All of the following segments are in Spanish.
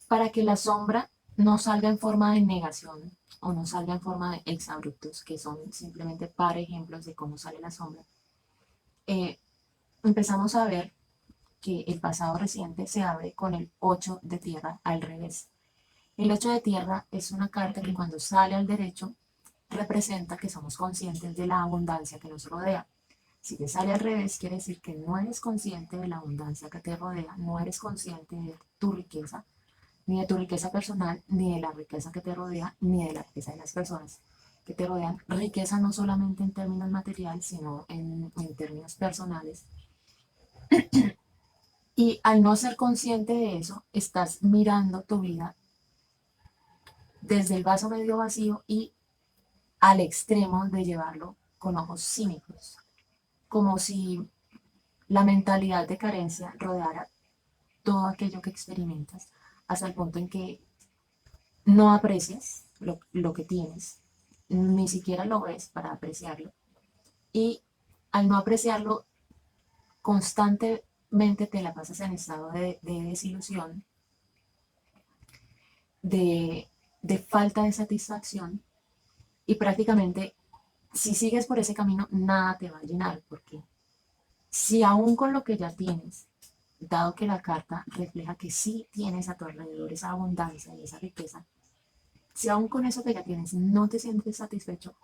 para que la sombra no salga en forma de negación o no salga en forma de exabruptos, que son simplemente para ejemplos de cómo sale la sombra, eh, empezamos a ver que el pasado reciente se abre con el 8 de tierra al revés. El 8 de tierra es una carta que cuando sale al derecho representa que somos conscientes de la abundancia que nos rodea. Si te sale al revés, quiere decir que no eres consciente de la abundancia que te rodea, no eres consciente de tu riqueza, ni de tu riqueza personal, ni de la riqueza que te rodea, ni de la riqueza de las personas que te rodean. Riqueza no solamente en términos materiales, sino en términos personales. Y al no ser consciente de eso, estás mirando tu vida desde el vaso medio vacío y al extremo de llevarlo con ojos cínicos, como si la mentalidad de carencia rodeara todo aquello que experimentas, hasta el punto en que no aprecias lo que tienes, ni siquiera lo ves para apreciarlo, y al no apreciarlo, constantemente te la pasas en estado de desilusión, de, de falta de satisfacción, y prácticamente si sigues por ese camino, nada te va a llenar, porque si aún con lo que ya tienes, dado que la carta refleja que sí tienes a tu alrededor esa abundancia y esa riqueza, si aún con eso que ya tienes no te sientes satisfecho,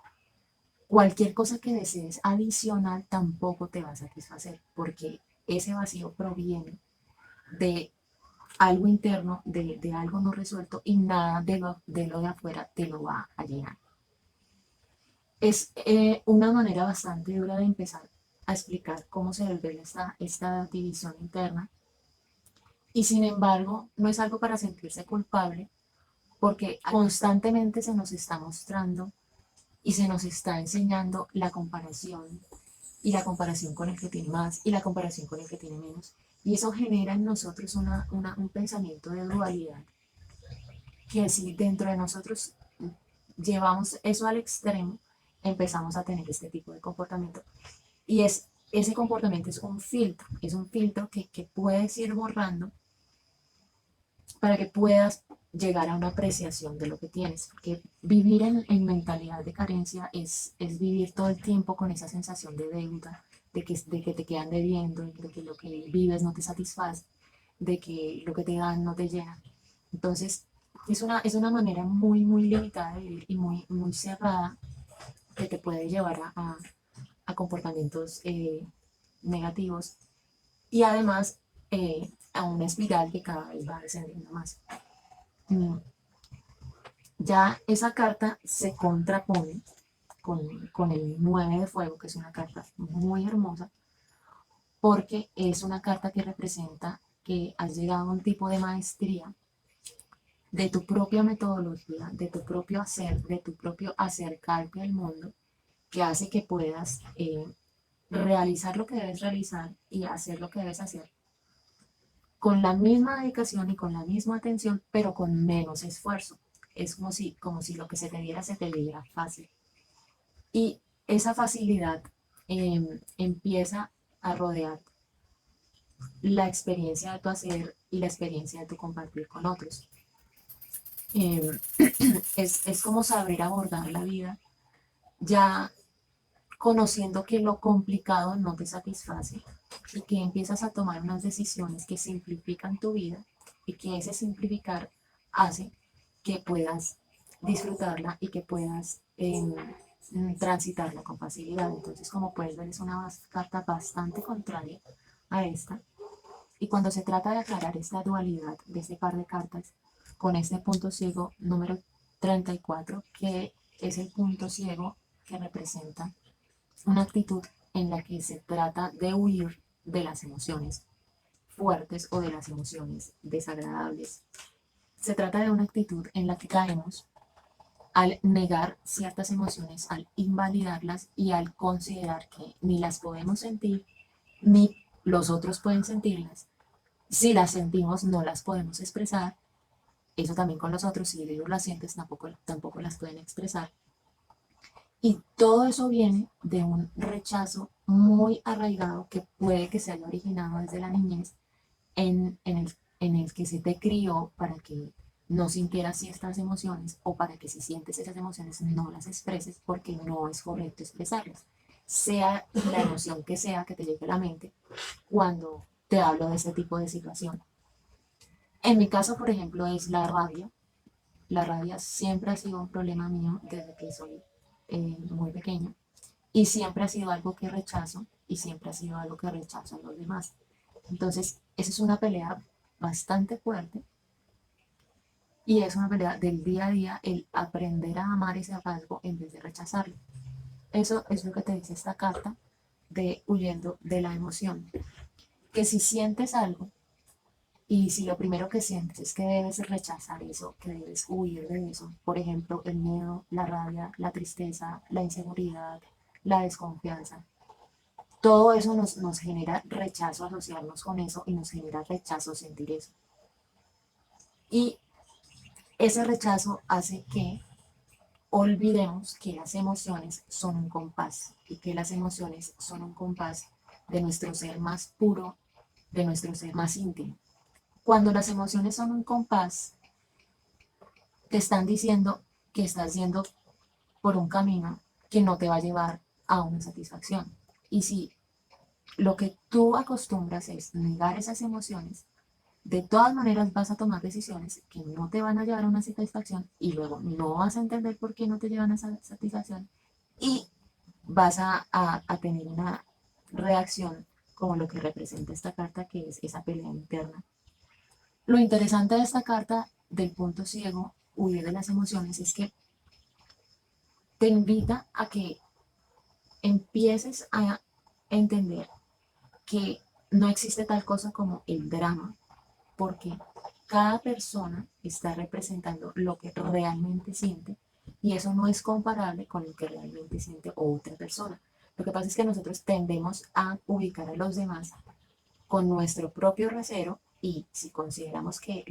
cualquier cosa que desees adicional tampoco te va a satisfacer, porque ese vacío proviene de algo interno, de algo no resuelto, y nada de lo de afuera te lo va a llenar. Es una manera bastante dura de empezar a explicar cómo se desvela esta división interna, y sin embargo no es algo para sentirse culpable, porque constantemente se nos está mostrando y se nos está enseñando la comparación con el que tiene más y la comparación con el que tiene menos. Y eso genera en nosotros un pensamiento de dualidad, que si dentro de nosotros llevamos eso al extremo, empezamos a tener este tipo de comportamiento. Y ese comportamiento es un filtro que puedes ir borrando para que puedas llegar a una apreciación de lo que tienes. Porque vivir en mentalidad de carencia es vivir todo el tiempo con esa sensación de deuda, de que te quedan debiendo, de que lo que vives no te satisface, de que lo que te dan no te llena. Entonces, es una manera muy, muy limitada de vivir y muy, muy cerrada, que te puede llevar a comportamientos negativos, y además a una espiral que cada vez va descendiendo más. Mm, Ya esa carta se contrapone con el 9 de fuego, que es una carta muy hermosa, porque es una carta que representa que has llegado a un tipo de maestría de tu propia metodología, de tu propio hacer, de tu propio acercarte al mundo, que hace que puedas realizar lo que debes realizar y hacer lo que debes hacer con la misma dedicación y con la misma atención, pero con menos esfuerzo. Es como si lo que se te diera fácil. Y esa facilidad empieza a rodear la experiencia de tu hacer y la experiencia de tu compartir con otros. Eh, es como saber abordar la vida ya conociendo que lo complicado no te satisface y que empiezas a tomar unas decisiones que simplifican tu vida, y que ese simplificar hace que puedas disfrutarla y que puedas transitarla con facilidad. Entonces, como puedes ver, es una carta bastante contraria a esta. Y cuando se trata de aclarar esta dualidad de este par de cartas con este punto ciego número 34, que es el punto ciego que representa una actitud en la que se trata de huir de las emociones fuertes o de las emociones desagradables. Se trata de una actitud en la que caemos al negar ciertas emociones, al invalidarlas y al considerar que ni las podemos sentir ni los otros pueden sentirlas. Si las sentimos, no las podemos expresar. Eso también con los otros, si ellos las sienten, tampoco las pueden expresar. Y todo eso viene de un rechazo muy arraigado que puede que se haya originado desde la niñez en en el que se te crió para que no sintieras ciertas emociones o para que si sientes esas emociones no las expreses porque no es correcto expresarlas, sea la emoción que sea que te llegue a la mente cuando te hablo de este tipo de situación. En mi caso, por ejemplo, es la rabia. La rabia siempre ha sido un problema mío desde que soy muy pequeña y siempre ha sido algo que rechazo y siempre ha sido algo que rechazo a los demás. Entonces, esa es una pelea bastante fuerte y es una pelea del día a día el aprender a amar ese rasgo en vez de rechazarlo. Eso es lo que te dice esta carta de huyendo de la emoción. Que si sientes algo y si lo primero que sientes es que debes rechazar eso, que debes huir de eso, por ejemplo, el miedo, la rabia, la tristeza, la inseguridad, la desconfianza, todo eso nos genera rechazo asociarnos con eso y nos genera rechazo sentir eso. Y ese rechazo hace que olvidemos que las emociones son un compás y que las emociones son un compás de nuestro ser más puro, de nuestro ser más íntimo. Cuando las emociones son un compás, te están diciendo que estás yendo por un camino que no te va a llevar a una satisfacción. Y si lo que tú acostumbras es negar esas emociones, de todas maneras vas a tomar decisiones que no te van a llevar a una satisfacción y luego no vas a entender por qué no te llevan a esa satisfacción y vas a tener una reacción como lo que representa esta carta, que es esa pelea interna. Lo interesante de esta carta del punto ciego, huir de las emociones, es que te invita a que empieces a entender que no existe tal cosa como el drama, porque cada persona está representando lo que realmente siente y eso no es comparable con lo que realmente siente otra persona. Lo que pasa es que nosotros tendemos a ubicar a los demás con nuestro propio recelo y si consideramos que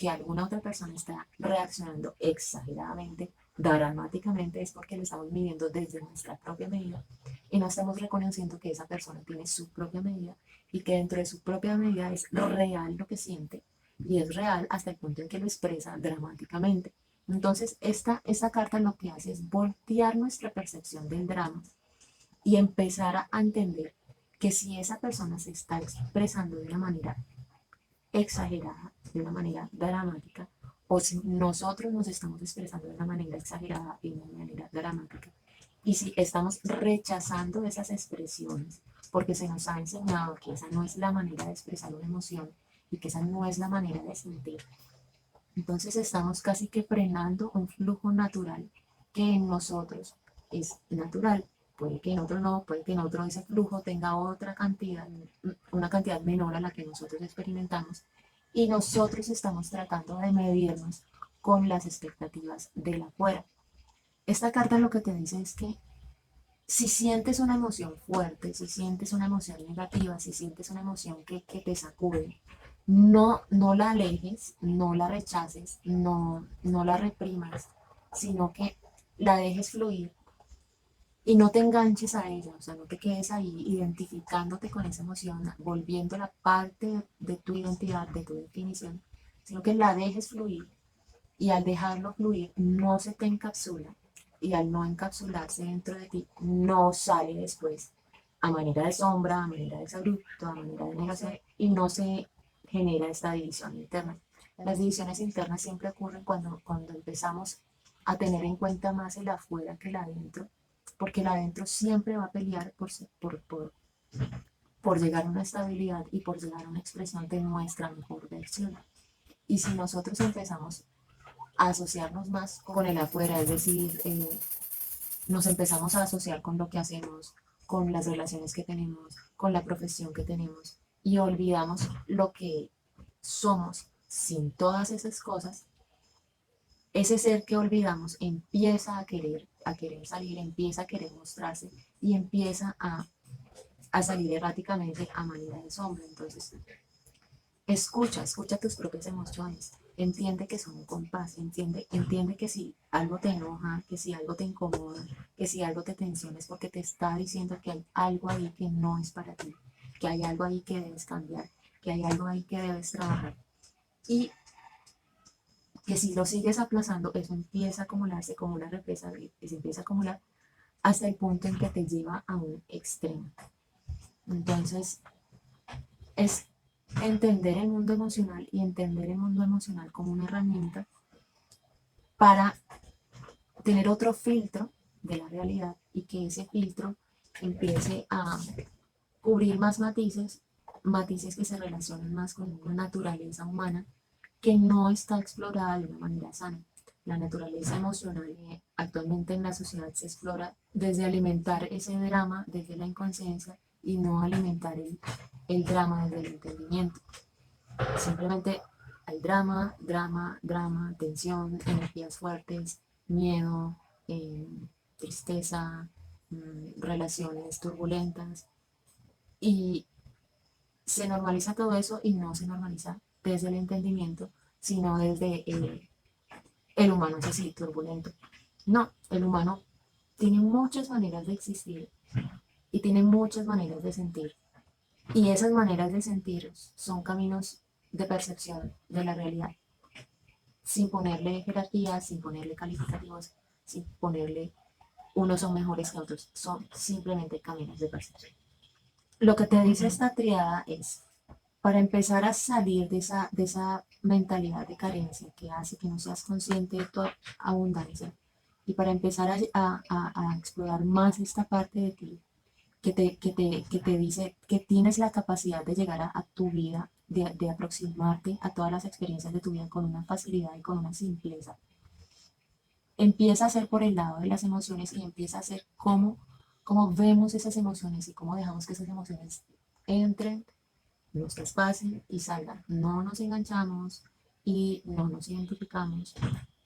alguna otra persona está reaccionando exageradamente, dramáticamente, es porque lo estamos viviendo desde nuestra propia medida y no estamos reconociendo que esa persona tiene su propia medida y que dentro de su propia medida es real lo que siente y es real hasta el punto en que lo expresa dramáticamente. Entonces, esta carta lo que hace es voltear nuestra percepción del drama y empezar a entender que si esa persona se está expresando de una manera exagerada, de una manera dramática, o si nosotros nos estamos expresando de una manera exagerada y de una manera dramática, y si estamos rechazando esas expresiones, porque se nos ha enseñado que esa no es la manera de expresar una emoción y que esa no es la manera de sentir, entonces estamos casi que frenando un flujo natural que en nosotros es natural. Puede que en otro no, puede que en otro ese flujo tenga otra cantidad, una cantidad menor a la que nosotros experimentamos. Y nosotros estamos tratando de medirnos con las expectativas de la afuera. Esta carta lo que te dice es que si sientes una emoción fuerte, si sientes una emoción negativa, si sientes una emoción que te sacude, no la alejes, no la rechaces, no la reprimas, sino que la dejes fluir y no te enganches a ella, o sea, no te quedes ahí identificándote con esa emoción, volviendo la parte de tu identidad, de tu definición, sino que la dejes fluir y al dejarlo fluir no se te encapsula y al no encapsularse dentro de ti no sale después a manera de sombra, a manera de exabrupto, a manera de negación y no se genera esta división interna. Las divisiones internas siempre ocurren cuando empezamos a tener en cuenta más el afuera que el adentro, porque el adentro siempre va a pelear por llegar a una estabilidad y por llegar a una expresión de nuestra mejor versión. Y si nosotros empezamos a asociarnos más con el afuera, es decir, nos empezamos a asociar con lo que hacemos, con las relaciones que tenemos, con la profesión que tenemos y olvidamos lo que somos sin todas esas cosas, ese ser que olvidamos empieza a querer salir, empieza a querer mostrarse y empieza a salir erráticamente a manera de sombra. Entonces, escucha tus propias emociones, entiende que son un compás, entiende que si algo te enoja, que si algo te incomoda, que si algo te tensiona es porque te está diciendo que hay algo ahí que no es para ti, que hay algo ahí que debes cambiar, que hay algo ahí que debes trabajar. y que si lo sigues aplazando, eso empieza a acumularse como una represa y se empieza a acumular hasta el punto en que te lleva a un extremo. Entonces, es entender el mundo emocional y entender el mundo emocional como una herramienta para tener otro filtro de la realidad y que ese filtro empiece a cubrir más matices, matices que se relacionan más con una naturaleza humana que no está explorada de una manera sana. La naturaleza emocional actualmente en la sociedad se explora desde alimentar ese drama desde la inconsciencia y no alimentar el drama desde el entendimiento. Simplemente hay drama, drama, drama, tensión, energías fuertes, miedo, tristeza, relaciones turbulentas y se normaliza todo eso y no se normaliza desde el entendimiento, sino desde el humano es así, turbulento. No, el humano tiene muchas maneras de existir y tiene muchas maneras de sentir. Y esas maneras de sentir son caminos de percepción de la realidad, sin ponerle jerarquías, sin ponerle calificativos, sin ponerle unos son mejores que otros, son simplemente caminos de percepción. Lo que te dice esta triada es, para empezar a salir de esa mentalidad de carencia que hace que no seas consciente de tu abundancia y para empezar a explorar más esta parte de ti que te dice que tienes la capacidad de llegar a tu vida, de aproximarte a todas las experiencias de tu vida con una facilidad y con una simpleza. Empieza a ser por el lado de las emociones y empieza a ser cómo vemos esas emociones y cómo dejamos que esas emociones entren, nos traspasen y salgan. No nos enganchamos y no nos identificamos,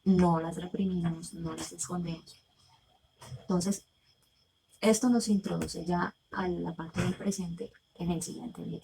no las reprimimos, no las escondemos. Entonces, esto nos introduce ya a la parte del presente en el siguiente video.